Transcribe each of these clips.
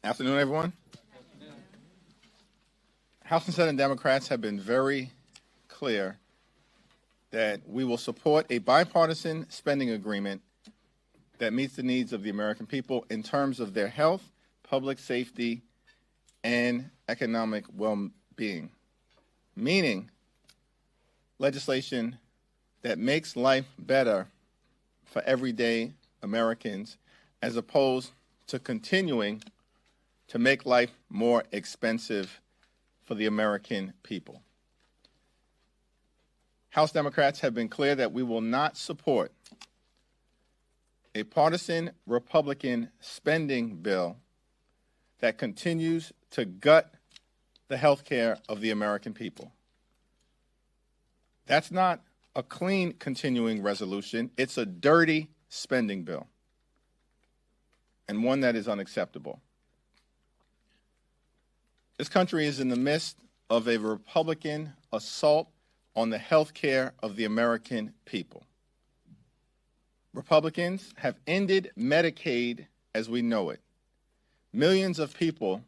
Afternoon, everyone. House and Senate Democrats have been very clear that we will support a bipartisan spending agreement that meets the needs of the American people in terms of their health, public safety, and economic well-being, meaning legislation that makes life better for everyday Americans as opposed to continuing to make life more expensive for the American people. House Democrats have been clear that we will not support a partisan Republican spending bill that continues to gut the health care of the American people. That's not a clean continuing resolution. It's a dirty spending bill, and one that is unacceptable. This country is in the midst of a Republican assault on the health care of the American people. Republicans have ended Medicaid as we know it. Millions of people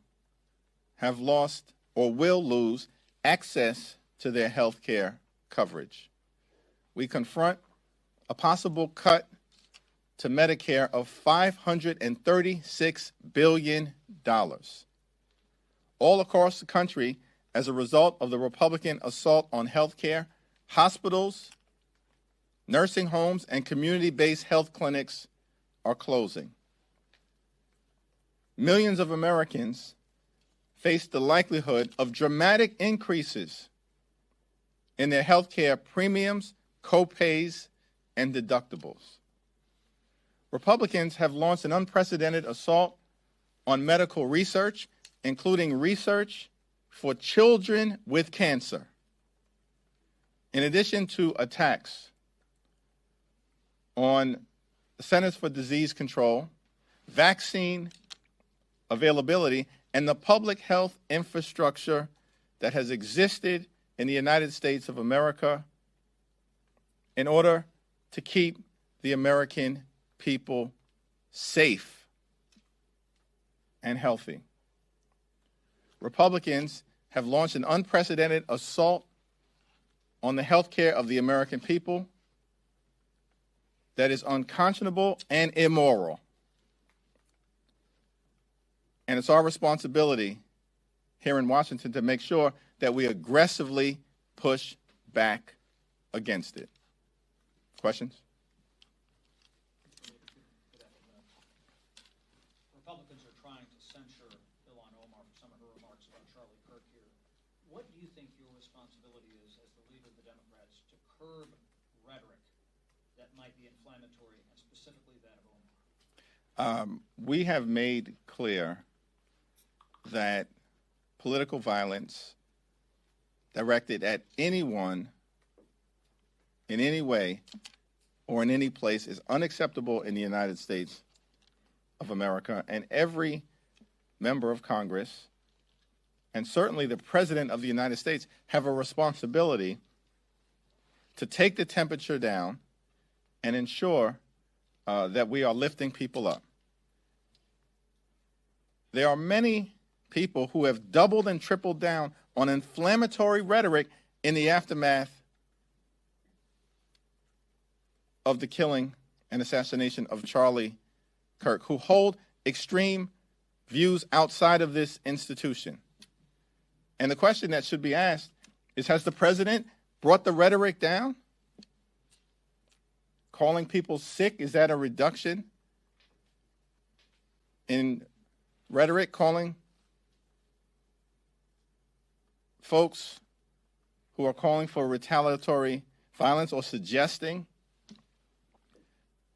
have lost or will lose access to their health care coverage. We confront a possible cut to Medicare of $536 billion. All across the country, as a result of the Republican assault on health care, hospitals, nursing homes, and community-based health clinics are closing. Millions of Americans face the likelihood of dramatic increases in their health care premiums, co-pays, and deductibles. Republicans have launched an unprecedented assault on medical research, including research for children with cancer. In addition to attacks on the Centers for Disease Control, vaccine availability, and the public health infrastructure that has existed in the United States of America in order to keep the American people safe and healthy. Republicans have launched an unprecedented assault on the health care of the American people that is unconscionable and immoral. And it's our responsibility here in Washington to make sure that we aggressively push back against it. Questions? Republicans are trying to censure Ilhan Omar for some of her remarks about Charlie Kirk here. What do you think your responsibility is as the leader of the Democrats to curb rhetoric that might be inflammatory, and specifically that of Omar? We have made clear that political violence directed at anyone in any way or in any place is unacceptable in the United States of America, and every member of Congress and certainly the President of the United States have a responsibility to take the temperature down and ensure that we are lifting people up. There are many people who have doubled and tripled down on inflammatory rhetoric in the aftermath of the killing and assassination of Charlie Kirk, who hold extreme views outside of this institution. And the question that should be asked is, has the president brought the rhetoric down? Calling people sick, is that a reduction in rhetoric? Calling folks who are calling for retaliatory violence or suggesting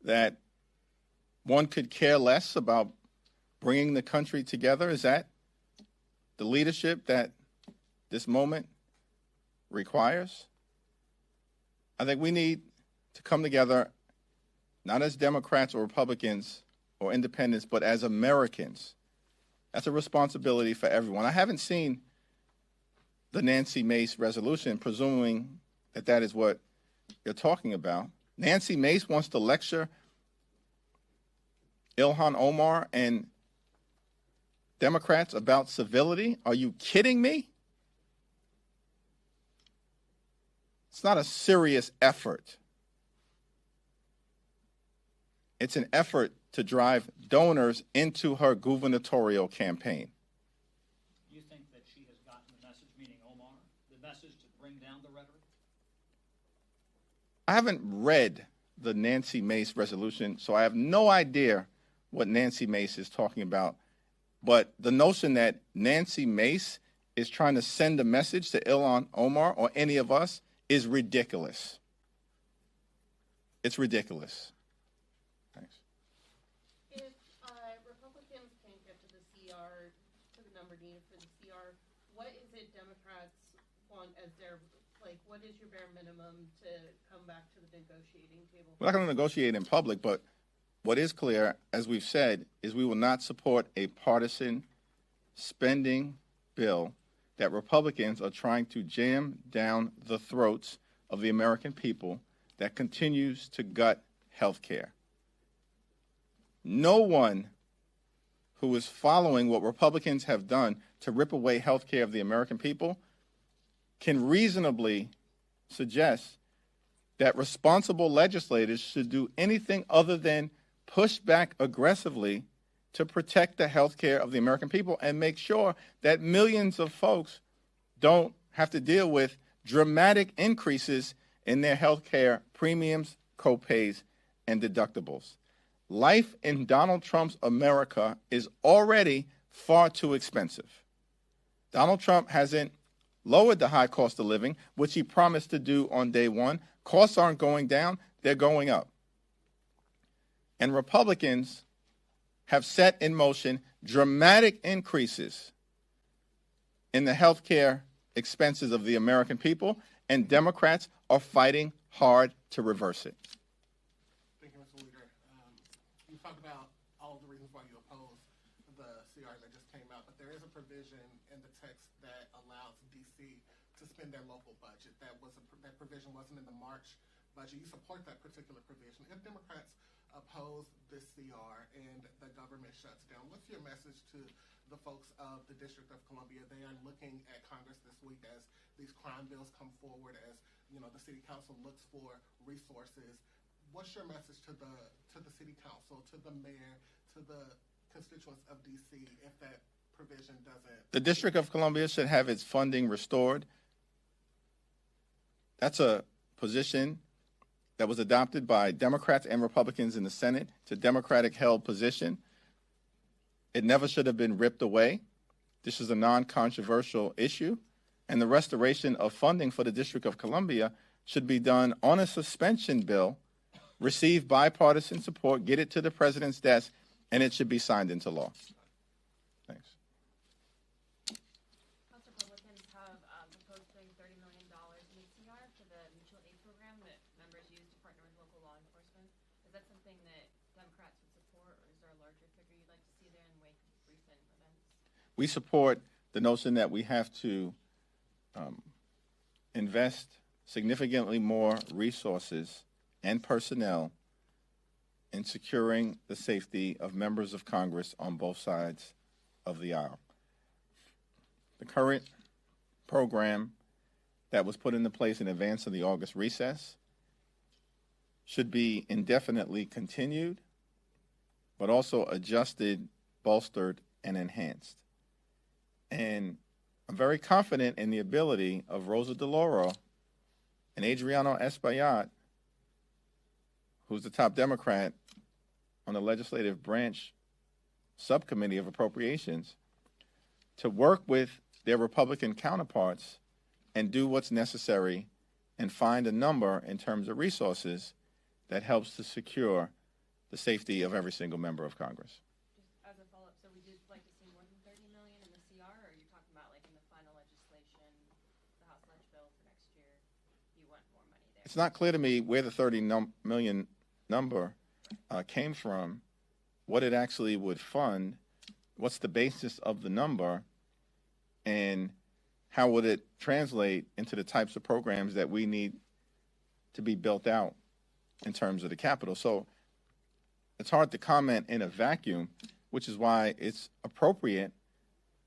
that one could care less about bringing the country together, is that the leadership that this moment requires? I think we need to come together, not as Democrats or Republicans or independents, but as Americans. That's a responsibility for everyone. I haven't seen the Nancy Mace resolution, presuming that that is what you're talking about. Nancy Mace wants to lecture Ilhan Omar and Democrats about civility? Are you kidding me? It's not a serious effort. It's an effort to drive donors into her gubernatorial campaign. You think that she has gotten the message, meaning Omar, the message to bring down the rhetoric? I haven't read the Nancy Mace resolution, so I have no idea what Nancy Mace is talking about. But the notion that Nancy Mace is trying to send a message to Ilhan Omar or any of us is ridiculous. It's ridiculous. Thanks. If Republicans can't get to the CR, to the number needed for the CR, what is it Democrats want as their, like, what is your bare minimum to come back to the negotiating table? We're not going to negotiate in public, but what is clear, as we've said, is we will not support a partisan spending bill that Republicans are trying to jam down the throats of the American people that continues to gut health care. No one who is following what Republicans have done to rip away health care of the American people can reasonably suggest that responsible legislators should do anything other than push back aggressively to protect the health care of the American people and make sure that millions of folks don't have to deal with dramatic increases in their health care premiums, copays, and deductibles. Life in Donald Trump's America is already far too expensive. Donald Trump hasn't lowered the high cost of living, which he promised to do on day one. Costs aren't going down, they're going up. And Republicans have set in motion dramatic increases in the health care expenses of the American people, and Democrats are fighting hard to reverse it. Thank you, Mr. Leader. You talked about all the reasons why you oppose the CR that just came out, but there is a provision in the text that allows D.C. to spend their local budget. That provision wasn't in the March budget. You support that particular provision. If Democrats oppose this CR and the government shuts down, what's your message to the folks of the District of Columbia? They are looking at Congress this week as these crime bills come forward, as the City Council looks for resources. What's your message to the City Council, to the mayor, to the constituents of D.C. if that provision doesn't? The District of Columbia should have its funding restored. That's a position that was adopted by Democrats and Republicans in the Senate. It's a Democratic-held position. It never should have been ripped away. This is a non-controversial issue, and the restoration of funding for the District of Columbia should be done on a suspension bill, receive bipartisan support, get it to the president's desk, and it should be signed into law. Thanks. House Republicans have proposed putting $30 million in the CR for the mutual aid program that members use to partner with local law enforcement. Is that something that Democrats would support, or is there a larger figure you'd like to see there in wake of recent events? We support the notion that we have to invest significantly more resources and personnel in securing the safety of members of Congress on both sides of the aisle. The current program that was put into place in advance of the August recess should be indefinitely continued, but also adjusted, bolstered, and enhanced. And I'm very confident in the ability of Rosa DeLauro and Adriano Espaillat, who's the top Democrat on the legislative branch subcommittee of appropriations, to work with their Republican counterparts and do what's necessary and find a number in terms of resources that helps to secure the safety of every single member of Congress. Just as a follow-up, so would you like to see more than $30 million in the CR, or are you talking about like in the final legislation, the House Ledge bill for next year, you want more money there? It's not clear to me where the $30 million number came from, what it actually would fund, what's the basis of the number, and how would it translate into the types of programs that we need to be built out in terms of the Capitol. So it's hard to comment in a vacuum, which is why it's appropriate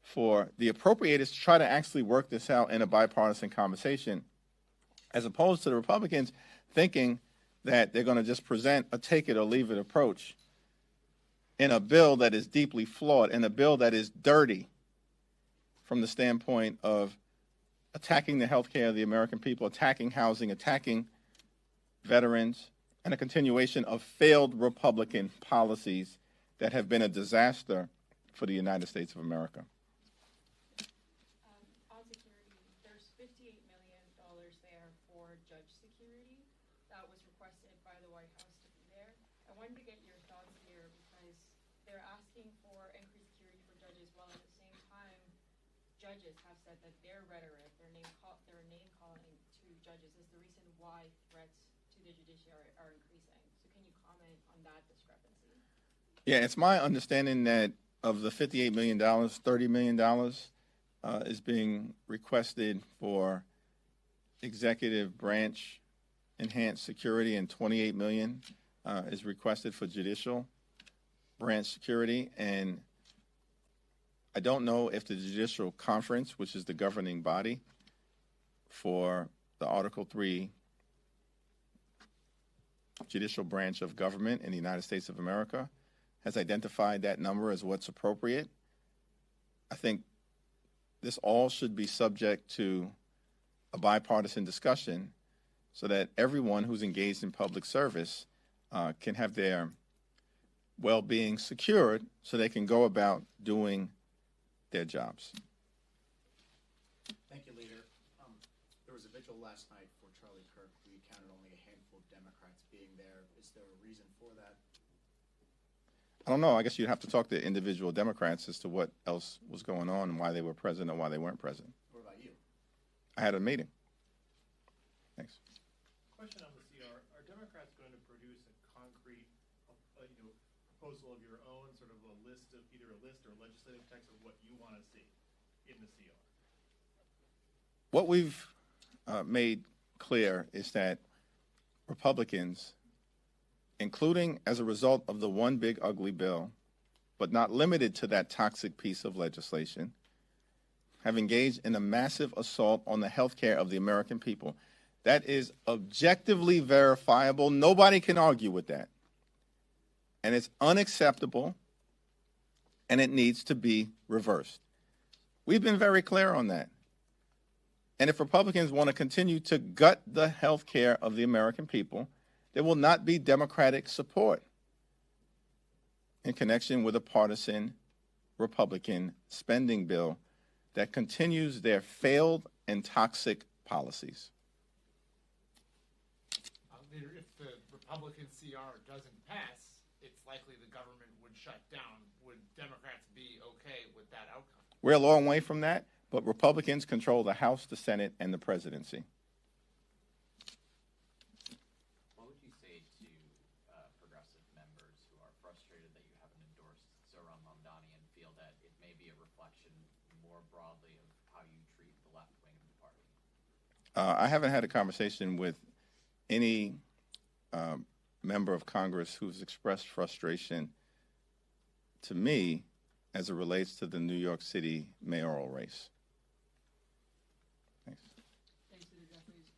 for the appropriators to try to actually work this out in a bipartisan conversation, as opposed to the Republicans thinking that they're going to just present a take it or leave it approach in a bill that is deeply flawed, in a bill that is dirty from the standpoint of attacking the health care of the American people, attacking housing, attacking veterans, and a continuation of failed Republican policies that have been a disaster for the United States of America. On security, there's $58 million there for judge security. That was requested by the White House to be there. I wanted to get your thoughts here because they're asking for increased security for judges, while at the same time, judges have said that their rhetoric, their name calling to judges is the reason why threats to the judiciary are increasing. So can you comment on that discrepancy? Yeah, it's my understanding that of the $58 million, $30 million is being requested for executive branch enhanced security, and $28 million is requested for judicial branch security. And I don't know if the Judicial Conference, which is the governing body for the Article III judicial branch of government in the United States of America, has identified that number as what's appropriate. I think this all should be subject to a bipartisan discussion so that everyone who's engaged in public service can have their well-being secured so they can go about doing their jobs. Thank you, Leader. There was a vigil last night for Charlie Kirk. We counted only a handful of Democrats being there. Is there a reason for that? I don't know. I guess you'd have to talk to individual Democrats as to what else was going on and why they were present or why they weren't present. What about you? I had a meeting. Thanks. Question on the CR. Are Democrats going to produce a concrete proposal of your own, sort of a list of either a list or legislative text of what you want to see in the CR? What we've made clear is that Republicans, including as a result of the one big ugly bill, but not limited to that toxic piece of legislation, have engaged in a massive assault on the health care of the American people. That is objectively verifiable. Nobody can argue with that. And it's unacceptable, and it needs to be reversed. We've been very clear on that. And if Republicans want to continue to gut the health care of the American people, there will not be Democratic support in connection with a partisan Republican spending bill that continues their failed and toxic policies. Leader, if the Republican CR doesn't pass, it's likely the government would shut down. Would Democrats be okay with that outcome? We're a long way from that, but Republicans control the House, the Senate, and the presidency. What would you say to progressive members who are frustrated that you haven't endorsed Zohran Mamdani and feel that it may be a reflection more broadly of how you treat the left wing of the party? I haven't had a conversation with any member of Congress who's expressed frustration to me as it relates to the New York City mayoral race. Thanks. Thanks, Leader Jeffries.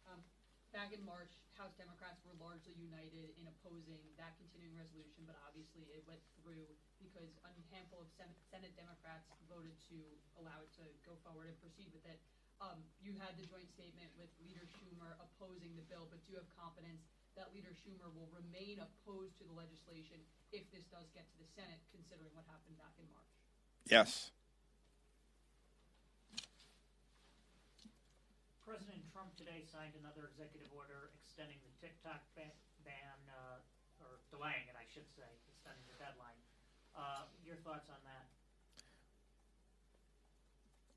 Back in March, House Democrats were largely united in opposing that continuing resolution, but obviously it went through because a handful of Senate Democrats voted to allow it to go forward and proceed with it. You had the joint statement with Leader Schumer opposing the bill, but do you have confidence that Leader Schumer will remain opposed to the legislation if this does get to the Senate, considering what happened back in March? Yes. President Trump today signed another executive order extending the TikTok ban, or delaying it, I should say, extending the deadline. Your thoughts on that?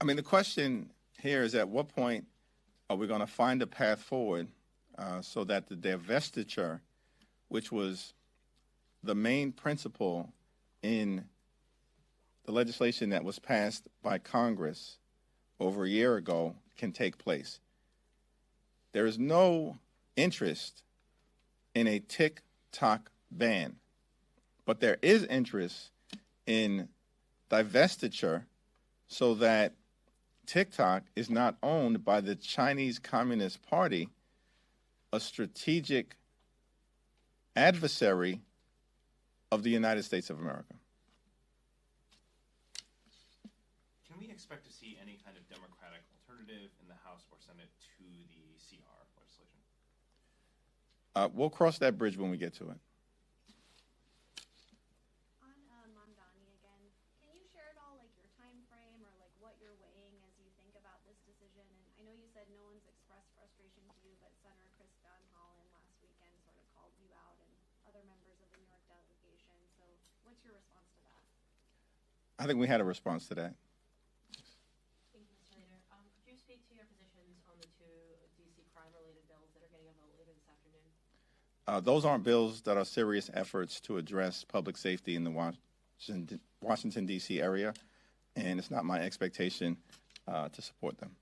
I mean, the question here is at what point are we going to find a path forward so that the divestiture, which was the main principle in the legislation that was passed by Congress over a year ago, can take place. There is no interest in a TikTok ban, but there is interest in divestiture so that TikTok is not owned by the Chinese Communist Party, a strategic adversary of the United States of America. Can we expect to see any kind of Democratic alternative in the House or Senate to the CR legislation? We'll cross that bridge when we get to it. On Mamdani again, can you share at all like your time frame or like what you're weighing as you think about this decision? And I know you said no one's expressed frustration to you, but Senator Chris Van Hollen last weekend sort of called you out and other members of the New York delegation. So what's your response to that? I think we had a response to that. Thank you, Mr. Leader. Could you speak to your positions on the two D.C. crime-related bills that are getting a vote later this afternoon? Those aren't bills that are serious efforts to address public safety in the Washington, D.C. area, and it's not my expectation to support them.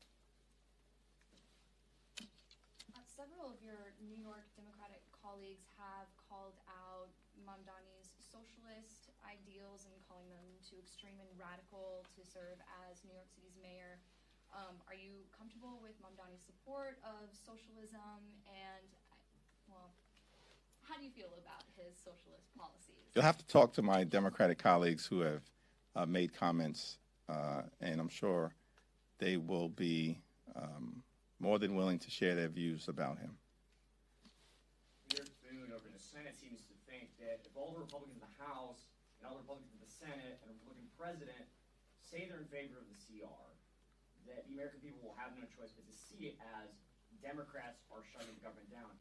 Several of your New York Democratic colleagues have called out Mamdani's socialist ideals and calling them too extreme and radical to serve as New York City's mayor. Are you comfortable with Mamdani's support of socialism, and, well, how do you feel about his socialist policies? You'll have to talk to my Democratic colleagues who have made comments, and I'm sure they will be more than willing to share their views about him. Leader, over in the Senate seems to think that if all the Republicans in the House and all the Republicans in the Senate and a Republican president say they're in favor of the CR, that the American people will have no choice but to see it as Democrats are shutting the government down.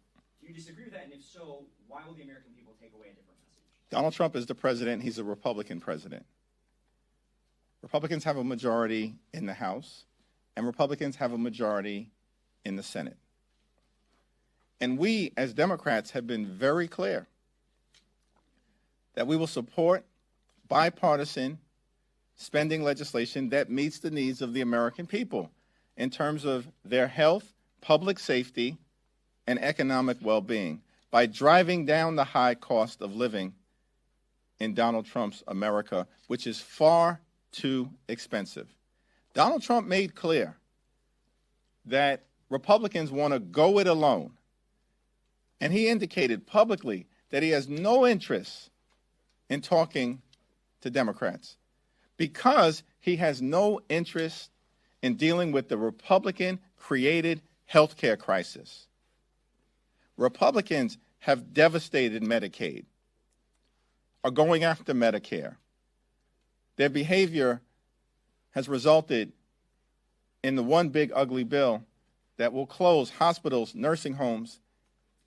Do you disagree with that? And if so, why will the American people take away a different message? Donald Trump is the president. He's a Republican president. Republicans have a majority in the House, and Republicans have a majority in the Senate. And we, as Democrats, have been very clear that we will support bipartisan spending legislation that meets the needs of the American people in terms of their health, public safety, and economic well-being by driving down the high cost of living in Donald Trump's America, which is far too expensive. Donald Trump made clear that Republicans want to go it alone, and he indicated publicly that he has no interest in talking to Democrats because he has no interest in dealing with the Republican-created health care crisis. Republicans have devastated Medicaid, are going after Medicare. Their behavior has resulted in the one big ugly bill that will close hospitals, nursing homes,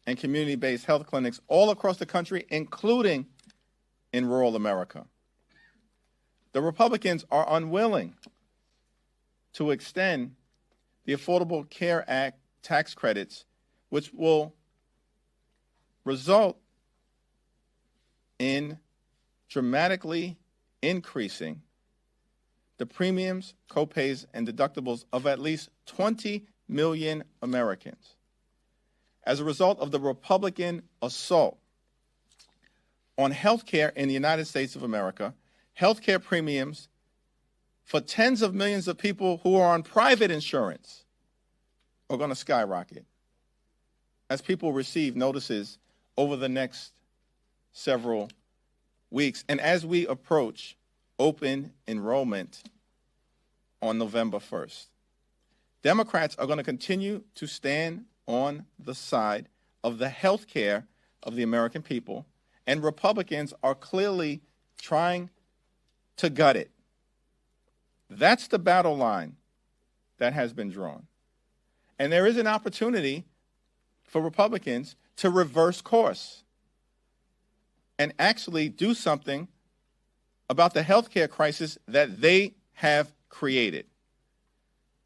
and community-based health clinics all across the country, including in rural America. The Republicans are unwilling to extend the Affordable Care Act tax credits, which will result in dramatically increasing the premiums, copays, and deductibles of at least 20 million Americans. As a result of the Republican assault on health care in the United States of America, health care premiums for tens of millions of people who are on private insurance are going to skyrocket as people receive notices over the next several weeks, and as we approach open enrollment on November 1st. Democrats are going to continue to stand on the side of the health care of the American people, and Republicans are clearly trying to gut it. That's the battle line that has been drawn. And there is an opportunity for Republicans to reverse course and actually do something about the health care crisis that they have created,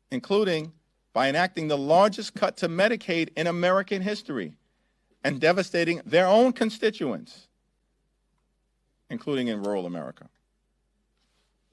including by enacting the largest cut to Medicaid in American history and devastating their own constituents, including in rural America.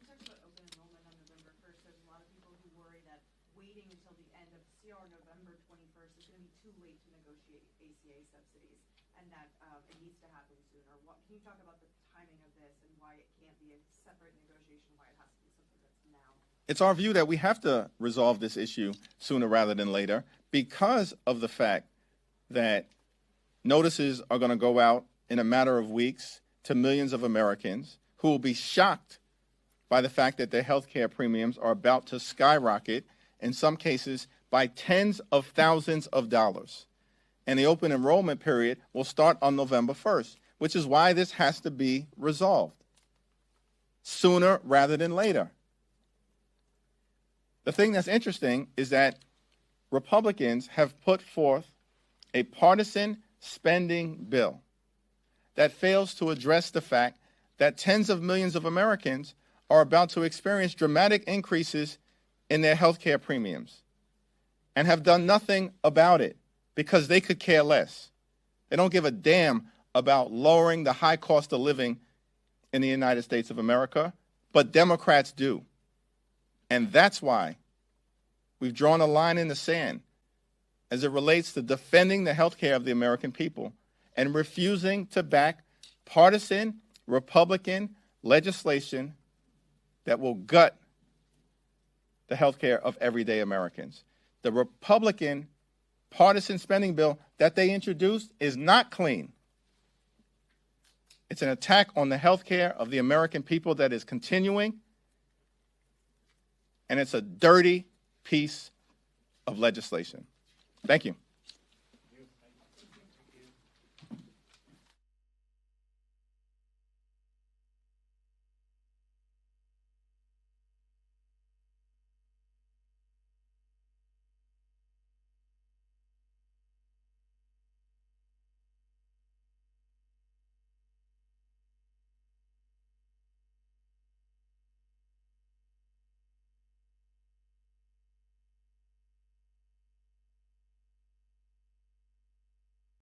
You talked about open enrollment on November 1st. There's a lot of people who worry that waiting until the end of CR November 21st is going to be too late to negotiate ACA subsidies, and that it needs to happen sooner. Can you talk about the timing of this and why it can't be a separate negotiation, why it has to be something that's now? it's our view that we have to resolve this issue sooner rather than later because of the fact that notices are going to go out in a matter of weeks to millions of Americans who will be shocked by the fact that their health care premiums are about to skyrocket, in some cases by tens of thousands of dollars. And the open enrollment period will start on November 1st, which is why this has to be resolved sooner rather than later. The thing that's interesting is that Republicans have put forth a partisan spending bill that fails to address the fact that tens of millions of Americans are about to experience dramatic increases in their health care premiums and have done nothing about it because they could care less. They don't give a damn about lowering the high cost of living in the United States of America, but Democrats do. And that's why we've drawn a line in the sand as it relates to defending the health care of the American people and refusing to back partisan Republican legislation that will gut the health care of everyday Americans. The Republican partisan spending bill that they introduced is not clean. It's an attack on the health care of the American people that is continuing, and it's a dirty piece of legislation. Thank you.